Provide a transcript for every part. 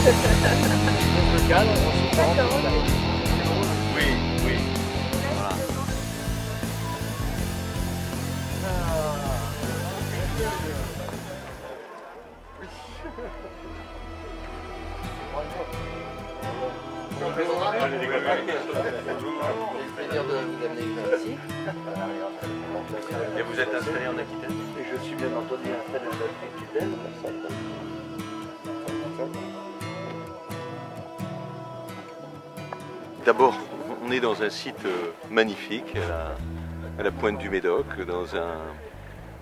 Le cadre, ensuite on rentre dans la route. Oui, oui. Voilà. Plaisir de vous amener ici. Et vous êtes installé en Aquitaine? Et je suis bien entendu installé en Aquitaine. D'abord, on est dans un site magnifique, à la pointe du Médoc, dans un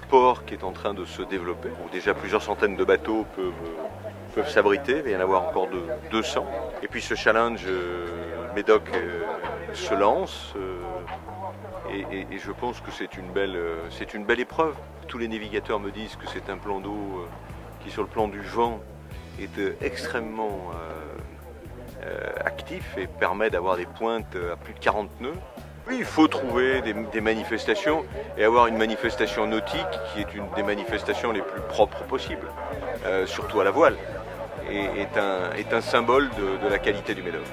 port qui est en train de se développer, où déjà plusieurs centaines de bateaux peuvent s'abriter, il va y en avoir encore 200. Et puis ce challenge Médoc se lance, et je pense que c'est une belle épreuve. Tous les navigateurs me disent que c'est un plan d'eau qui, sur le plan du vent, est extrêmement actif et permet d'avoir des pointes à plus de 40 nœuds. Oui, il faut trouver des manifestations et avoir une manifestation nautique qui est une des manifestations les plus propres possibles, surtout à la voile, et est un symbole de la qualité du Médoc.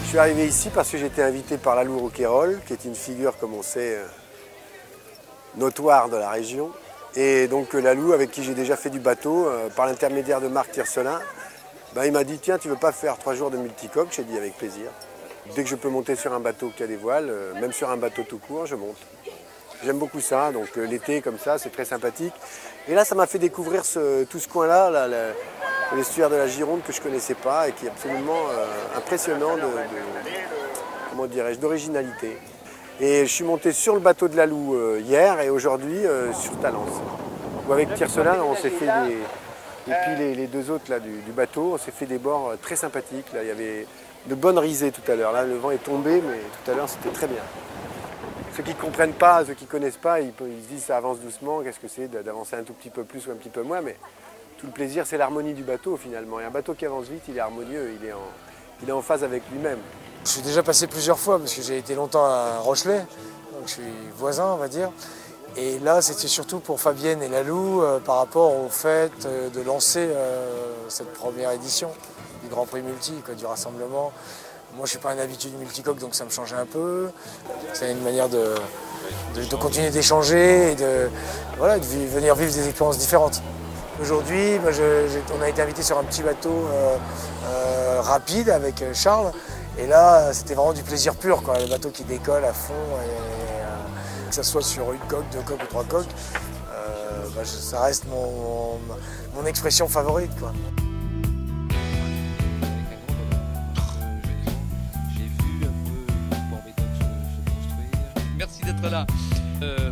Je suis arrivé ici parce que j'ai été invité par Lalou Rouquayrol, qui est une figure, comme on sait, notoire de la région. Et donc Lalou, avec qui j'ai déjà fait du bateau, par l'intermédiaire de Marc Tircelin, il m'a dit « Tiens, tu veux pas faire 3 jours de multicoque ?» J'ai dit « Avec plaisir. » Dès que je peux monter sur un bateau qui a des voiles, même sur un bateau tout court, je monte. J'aime beaucoup ça, donc l'été comme ça, c'est très sympathique. Et là, ça m'a fait découvrir tout ce coin-là, l'estuaire de la Gironde que je ne connaissais pas et qui est absolument impressionnant d'originalité. Et je suis monté sur le bateau de Lalou hier et aujourd'hui sur Talence. Où avec Tircelin, on s'est fait et puis les 2 autres là, du bateau, on s'est fait des bords très sympathiques. Là, il y avait de bonnes risées tout à l'heure. Là, le vent est tombé, mais tout à l'heure, c'était très bien. Ceux qui ne comprennent pas, ceux qui ne connaissent pas, ils se disent ça avance doucement, qu'est-ce que c'est d'avancer un tout petit peu plus ou un petit peu moins, mais tout le plaisir, c'est l'harmonie du bateau finalement. Et un bateau qui avance vite, il est harmonieux, il est en phase avec lui-même. Je suis déjà passé plusieurs fois parce que j'ai été longtemps à Rochelet, donc je suis voisin on va dire. Et là c'était surtout pour Fabienne et Lalou par rapport au fait de lancer cette première édition du Grand Prix Multi, du rassemblement. Moi je ne suis pas un habitué du multicoque donc ça me changeait un peu. C'est une manière de continuer d'échanger et de venir vivre des expériences différentes. Aujourd'hui, on a été invité sur un petit bateau rapide avec Charles. Et là, c'était vraiment du plaisir pur, quoi. Le bateau qui décolle à fond. Que ce soit sur une coque, 2 coques ou 3 coques, ça reste mon expression favorite, quoi. Merci d'être là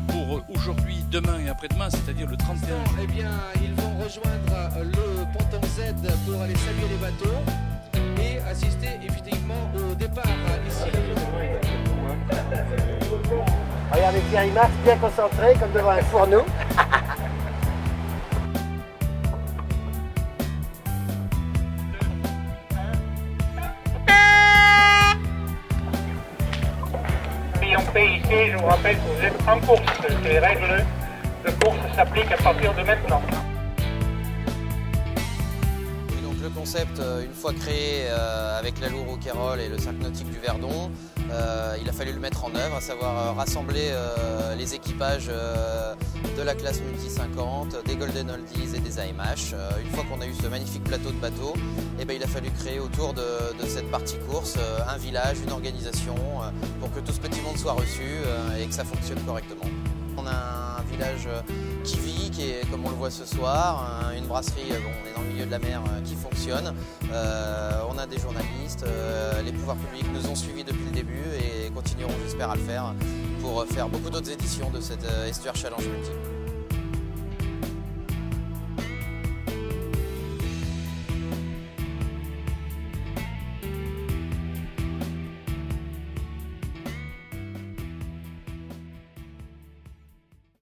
pour aujourd'hui, demain et après-demain, c'est-à-dire le 31 juin. Eh bien, ils vont rejoindre le ponton Z pour aller saluer les bateaux et assister effectivement au départ ici. Regardez Thierry Marx, bien concentré, comme devant un fourneau. Ici, je vous rappelle que vous êtes en course. Les règles de course s'appliquent à partir de maintenant. Et donc le concept, une fois créé avec Lalou Rouquayrol et le Cercle Nautique du Verdon, il a fallu le mettre en œuvre, à savoir rassembler les équipages de la classe Multi 50, des Golden Oldies et des AMH. Une fois qu'on a eu ce magnifique plateau de bateaux, il a fallu créer autour de cette partie course un village, une organisation pour que tout ce petit monde soit reçu et que ça fonctionne correctement. On a un village qui vit, qui qui est, comme on le voit ce soir, une brasserie, on est dans le milieu de la mer, qui fonctionne. On a des journalistes, les pouvoirs publics nous ont suivis depuis le début et continueront, j'espère, à le faire pour faire beaucoup d'autres éditions de cette Estuaire Challenge Multi.